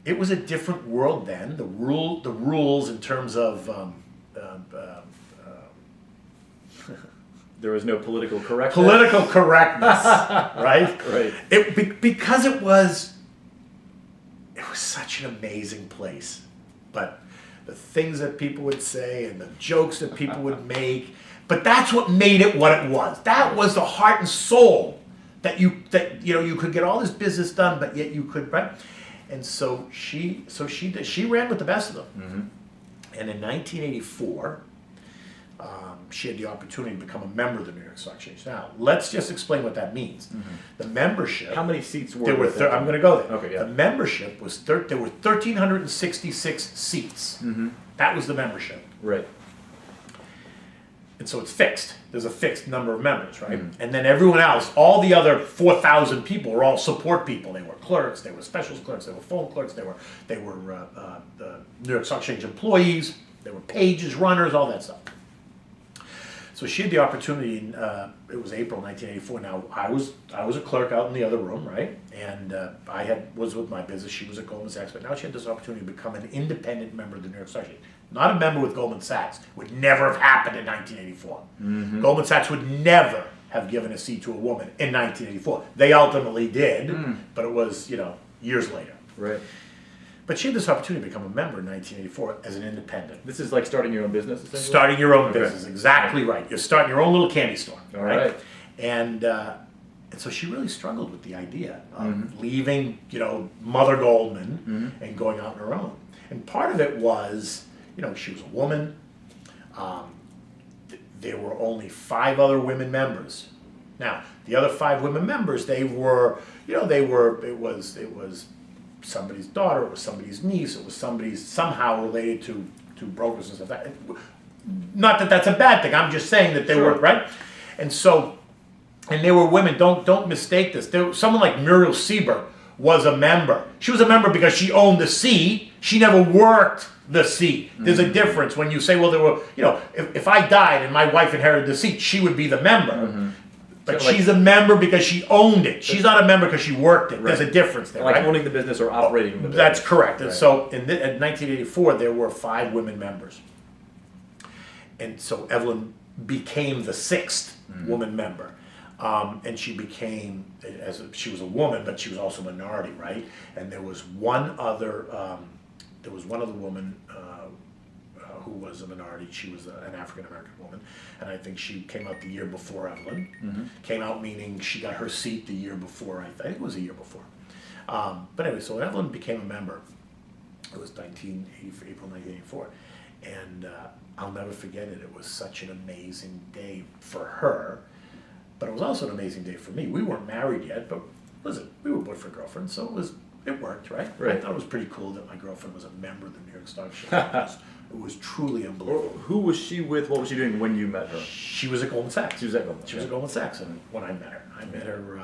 it was a different world then. The rules in terms of there was no political correctness. Political correctness, right? Right. Because it was such an amazing place. But the things that people would say and the jokes that people would make, but that's what made it what it was. That was the heart and soul that you could get all this business done, but yet you could, right? And so she ran with the best of them. Mm-hmm. And in 1984, she had the opportunity to become a member of the New York Stock Exchange. Now, let's just explain what that means. Mm-hmm. The membership. How many seats were there? I'm going to go there. Okay, yeah. The membership was there were 1,366 seats. Mm-hmm. That was the membership. Right. And so it's fixed. There's a fixed number of members, right? Mm-hmm. And then everyone else, all the other 4,000 people were all support people. They were clerks, they were specialist clerks, they were phone clerks, they were the New York Stock Exchange employees, they were pages, runners, all that stuff. So she had the opportunity. It was April 1984. Now I was a clerk out in the other room, right? And was with my business. She was at Goldman Sachs, but now she had this opportunity to become an independent member of the New York Stock Exchange. Not a member with Goldman Sachs. Would never have happened in 1984. Mm-hmm. Goldman Sachs would never have given a seat to a woman in 1984. They ultimately did, but it was years later. Right. But she had this opportunity to become a member in 1984 as an independent. This is like starting your own business, essentially? Starting your own business, exactly right. You're starting your own little candy store, All right. And so she really struggled with the idea of leaving, Mother Goldman and going out on her own. And part of it was, she was a woman. There were only 5 other women members. Now, the other 5 women members, it was somebody's daughter, it was somebody's niece, it was somebody's somehow related to brokers and stuff. Not that that's a bad thing. I'm just saying that they were right. And so, and they were women. Don't mistake this. Someone like Muriel Sieber was a member. She was a member because she owned the seat. She never worked the seat. There's a difference when you say, well, there were, if I died and my wife inherited the seat, she would be the member. Mm-hmm. But so she's a member because she owned it. She's not a member because she worked it. Right. There's a difference there, like right? owning the business or operating the business. That's correct. And right. so in 1984, there were 5 women members. And so Evelyn became the 6th woman member. And she became, she was a woman, but she was also a minority, right? And there was one other woman who was a minority. She was an African-American woman, and I think she came out the year before Evelyn. Mm-hmm. Came out meaning she got her seat the year before, I think it was a year before. But anyway, so Evelyn became a member. It was April 1984, and I'll never forget it. It was such an amazing day for her, but it was also an amazing day for me. We weren't married yet, but listen, we were boyfriend-girlfriend, so it worked, right? Right. I thought it was pretty cool that my girlfriend was a member of the New York Stock Exchange. It was truly unbelievable. Who was she with? What was she doing when you met her? She was at Goldman Sachs. She was at Goldman. She was at Goldman Sachs, and when I met her,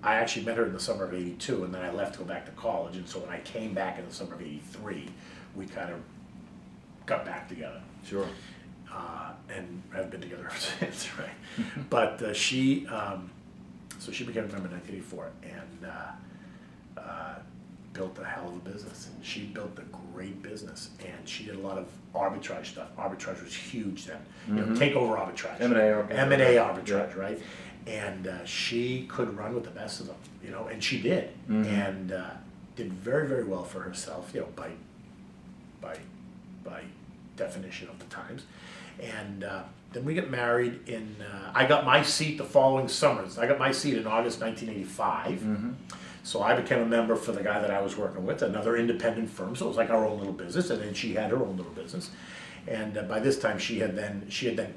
I actually met her in the summer of '82, and then I left to go back to college. And so when I came back in the summer of '83, we kind of got back together. Sure. And have been together ever since, right? But so she became a member in 1984, and built a hell of a business. And she built a great business, and she did a lot of arbitrage stuff. Arbitrage was huge then. Takeover arbitrage. M&A arbitrage, right? And she could run with the best of them, and she did, and did very, very well for herself, by definition of the times. And then we got married I got my seat the following summer. I got my seat in August 1985. Mm-hmm. So I became a member for the guy that I was working with, another independent firm. So it was like our own little business, and then she had her own little business. And by this time, she had then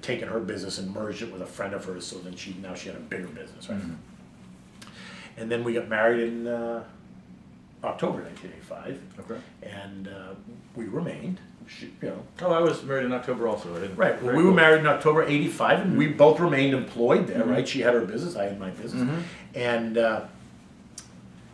taken her business and merged it with a friend of hers. So then she had a bigger business, right? Mm-hmm. And then we got married in October 1985. Okay. And we remained. Oh, I was married in October also. I didn't. Right. Well, we were married in October '85, and we both remained employed there. Right. She had her business. I had my business. Mm-hmm.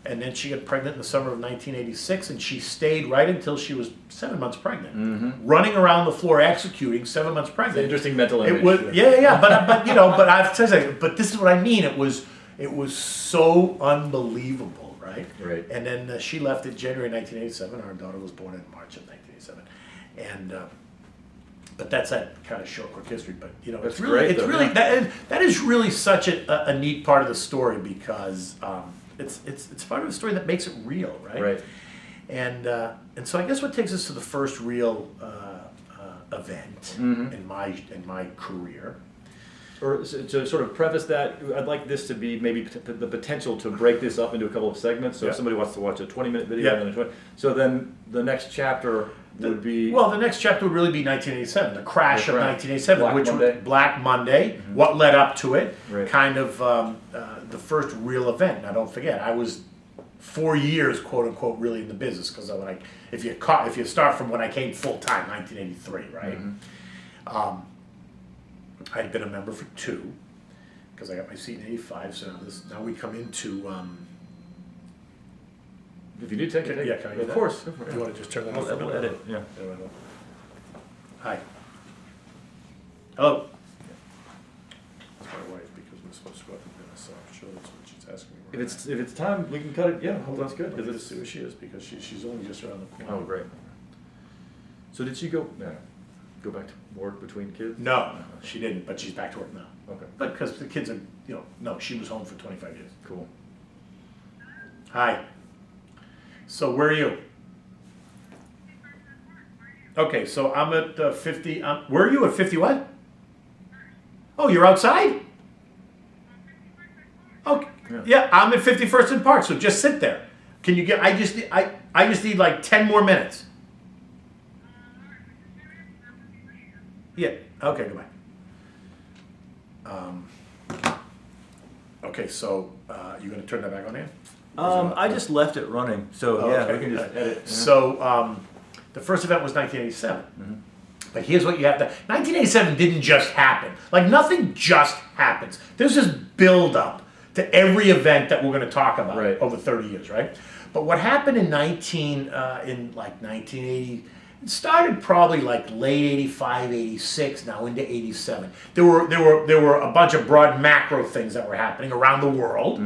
And then she got pregnant in the summer of 1986, and she stayed right until she was 7 months pregnant, running around the floor executing, 7 months pregnant. It's an interesting mental image. It was, yeah. But I've said, but this is what I mean. It was so unbelievable, right? right? Right. And then she left in January 1987. Our daughter was born in March of 1987. And but that's that kind of short, quick history. But you know, That's it's really, great, it's though, really yeah. that is really such a neat part of the story because it's part of the story that makes it real, right? Right. And so I guess what takes us to the first real event in my career. Or to sort of preface that, I'd like this to be maybe the potential to break this up into a couple of segments. So Yeah. if somebody wants to watch a 20-minute video, Yeah. and then 20, so then the next chapter would be... Well, the next chapter would really be 1987, the crash of 1987, Black which Monday. was Black Monday, what led up to it, Right. kind of the first real event. Now, don't forget, I was 4 years, quote unquote, really in the business because if you start from when I came full time, 1983, right? I'd been a member for 2 because I got my seat in 85. So now we come into. If you do take it, Yeah, can I get of that? course. Do you want to just turn that off? We'll edit. Yeah. Hi. Hello. That's my wife because we're supposed to go out to dinner, so I'm sure that's what she's asking me. If it's time, we can cut it. Yeah, that's good. Let me just see where she is because she's only just around the corner. Oh, great. So did she go back to work between kids? No, she didn't, but she's back to work now. Okay. But because the kids are, no, she was home for 25 years. Cool. Hi. So where are you? Okay, so I'm at 50. Where are you at 50 what? Oh, you're outside? Okay. Yeah, I'm at 51st and Park, so just sit there. Can you get, I just need like 10 more minutes. Yeah, okay, goodbye. Okay, so you gonna turn that back on here? I just left it running, so yeah, Okay. we can just edit. Yeah. So the first event was 1987. But here's what you have to, 1987 didn't just happen. Like nothing just happens. There's this build up to every event that we're going to talk about Right. over 30 years, right? But what happened in 1980, it started probably like late 85, 86, now into 87. There were a bunch of broad macro things that were happening around the world.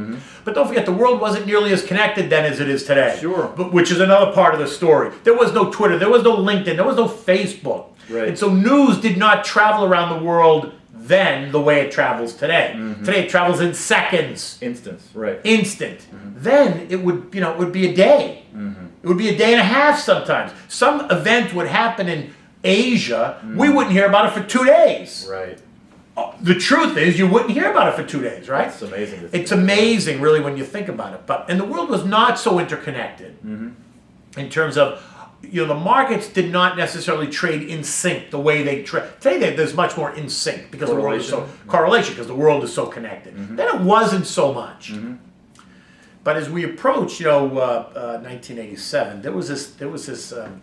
But don't forget, the world wasn't nearly as connected then as it is today. Sure. But, which is another part of the story. There was no Twitter, there was no LinkedIn, there was no Facebook. Right. And so news did not travel around the world then the way it travels today. Today it travels in seconds. Instance, right. Instant. Then it would be a day. It would be a day and a half sometimes. Some event would happen in Asia, we wouldn't hear about it for 2 days. Right. The truth is you wouldn't hear about it for 2 days, right? It's amazing. It's amazing really when you think about it. And the world was not so interconnected in terms of, the markets did not necessarily trade in sync the way they trade. Today there's much more in sync because the world is so correlation because the world is so connected. Then it wasn't so much. But as we approach, 1987, there was this.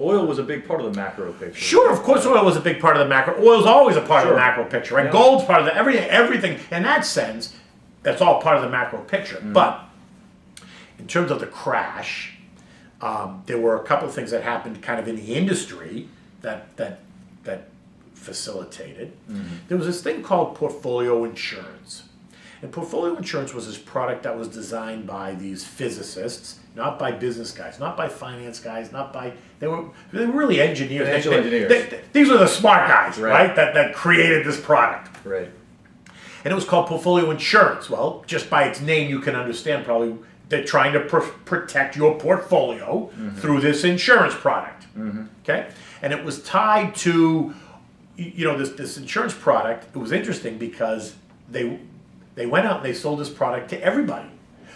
Oil was a big part of the macro picture. Sure, of course, oil was a big part of the macro. Oil's always a part of the macro picture, right? Yeah. Gold's part of the everything. In that sense, that's all part of the macro picture. But in terms of the crash, there were a couple of things that happened kind of in the industry that facilitated. There was this thing called portfolio insurance. And portfolio insurance was this product that was designed by these physicists, not by business guys, not by finance guys, they were really engineers. Financial engineers. These were the smart guys, Right. right? That created this product. Right. And it was called portfolio insurance. Well, just by its name, you can understand probably they're trying to protect your portfolio through this insurance product. Okay? And it was tied to, this insurance product. It was interesting because they went out and they sold this product to everybody.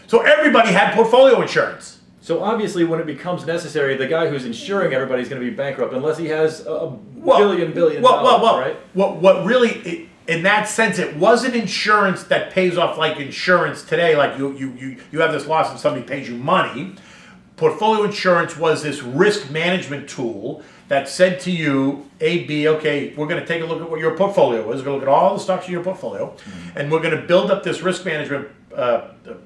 So everybody had portfolio insurance. So obviously, when it becomes necessary, the guy who's insuring everybody's going to be bankrupt unless he has a billion dollars, right? What really, in that sense, it wasn't insurance that pays off like insurance today. Like you have this loss and somebody pays you money. Portfolio insurance was this risk management tool that said to you, A, B, okay, we're going to take a look at what your portfolio is. We're going to look at all the stocks in your portfolio, and we're going to build up this risk management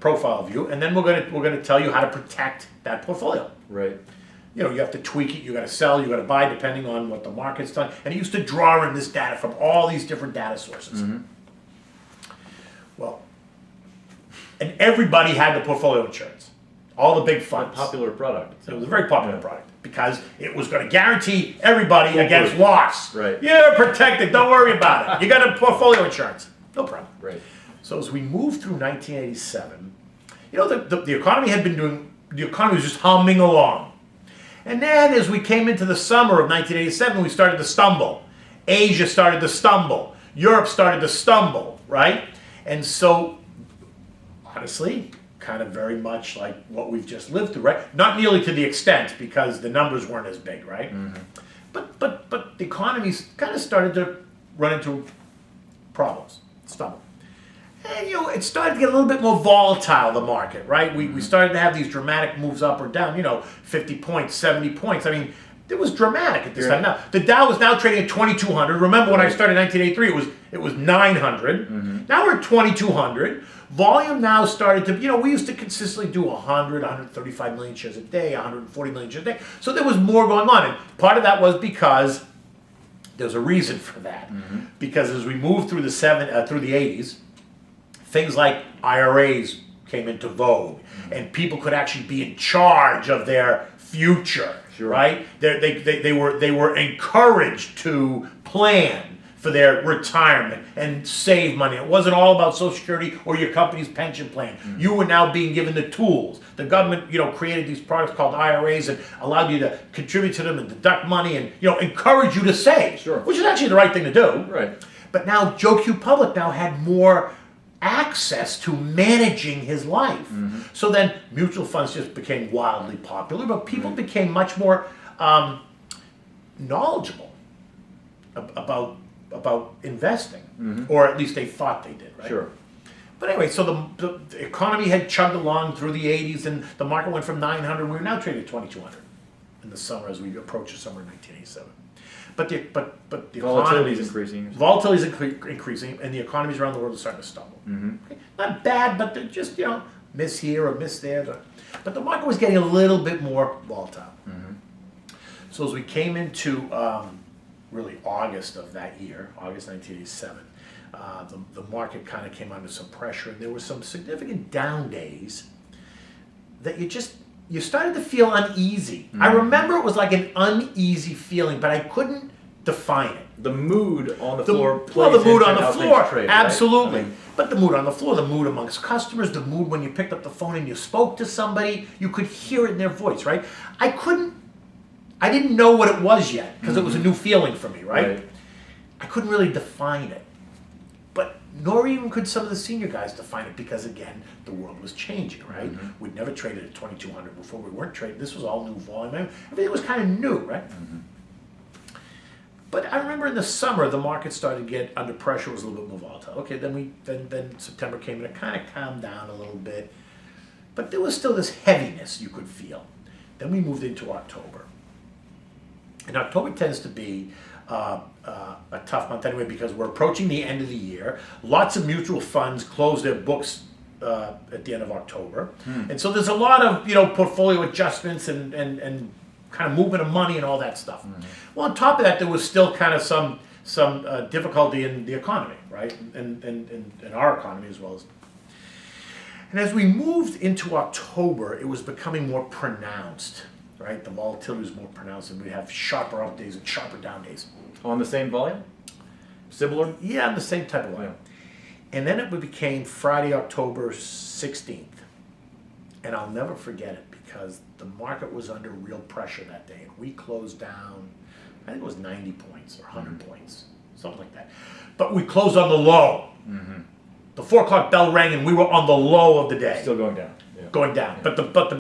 profile of you, and then we're going to tell you how to protect that portfolio. Right. You have to tweak it. You got to sell. You got to buy depending on what the market's done. And it used to draw in this data from all these different data sources. Well, and everybody had the portfolio insurance. all the big funds. Popular product. It was a very popular product because it was going to guarantee everybody Foolproof. against loss. Right. You're protected. Don't worry about it. You got a portfolio insurance. No problem. Right. So as we moved through 1987, you know, the economy had been doing, the economy was just humming along. And then as we came into the summer of 1987, we started to stumble. Asia started to stumble. Europe started to stumble, right? And so, honestly, kind of very much like what we've just lived through, right? Not nearly to the extent because the numbers weren't as big, right? Mm-hmm. But the economies kind of started to run into problems, stumble. And, you know, it started to get a little bit more volatile, the market, right? We started to have these dramatic moves up or down, you know, 50 points, 70 points. I mean, it was dramatic at this time. Now, the Dow was now trading at 2,200. Remember when I started in 1983, it was 900. Mm-hmm. Now we're at 2,200. Volume now started to, you know, we used to consistently do 100, 135 million shares a day, 140 million shares a day. So there was more going on. And part of that was because there's a reason for that. Mm-hmm. Because as we moved through the 80s, things like IRAs came into vogue, and people could actually be in charge of their future, right? They were encouraged to plan for their retirement and save money. It wasn't all about Social Security or your company's pension plan. Mm-hmm. You were now being given the tools. The government, you know, created these products called IRAs and allowed you to contribute to them and deduct money and, you know, encourage you to save, which is actually the right thing to do. Right. But now Joe Q. Public now had more access to managing his life. Mm-hmm. So then mutual funds just became wildly popular, but people became much more knowledgeable about investing, or at least they thought they did, right? Sure. But anyway, so the economy had chugged along through the 80s, and the market went from 900. We were now trading at 2,200 in the summer as we approach the summer of 1987. But the volatility is increasing. Volatility's increasing, and the economies around the world are starting to stumble. Mm-hmm. Okay? Not bad, but they're just, you know, miss here or miss there. But the market was getting a little bit more volatile. Mm-hmm. So as we came into really August of that year, August 1987, the market kind of came under some pressure, and there were some significant down days that you started to feel uneasy. Mm-hmm. I remember it was like an uneasy feeling, but I couldn't define it. The mood on the floor plays well, the mood on the how floor, things trade, absolutely. Right? I mean, but the mood on the floor, the mood amongst customers, the mood when you picked up the phone and you spoke to somebody, you could hear it in their voice, right? I didn't know what it was yet, because it was a new feeling for me, right? I couldn't really define it. But nor even could some of the senior guys define it, because again, the world was changing, right? Mm-hmm. We'd never traded at 2,200 before. We weren't trading. This was all new volume. Everything was kind of new, right? Mm-hmm. But I remember in the summer, the market started to get under pressure. It was a little bit more volatile. Okay, then September came and it kind of calmed down a little bit. But there was still this heaviness you could feel. Then we moved into October. And October tends to be a tough month anyway, because we're approaching the end of the year. Lots of mutual funds close their books at the end of October. And so there's a lot of, you know, portfolio adjustments and kind of movement of money and all that stuff. Well, on top of that, there was still kind of some difficulty in the economy, right? And in our economy as well as. And as we moved into October, it was becoming more pronounced, right? The volatility was more pronounced, and we have sharper up days and sharper down days. On the same volume? Similar? Yeah, on the same type of volume. Yeah. And then it became Friday, October 16th. And I'll never forget it, because the market was under real pressure that day. And we closed down, I think it was 90 points or 100 points, something like that. But we closed on the low. Mm-hmm. The 4 o'clock bell rang, and we were on the low of the day. Still going down. Yeah. Going down. Yeah. But the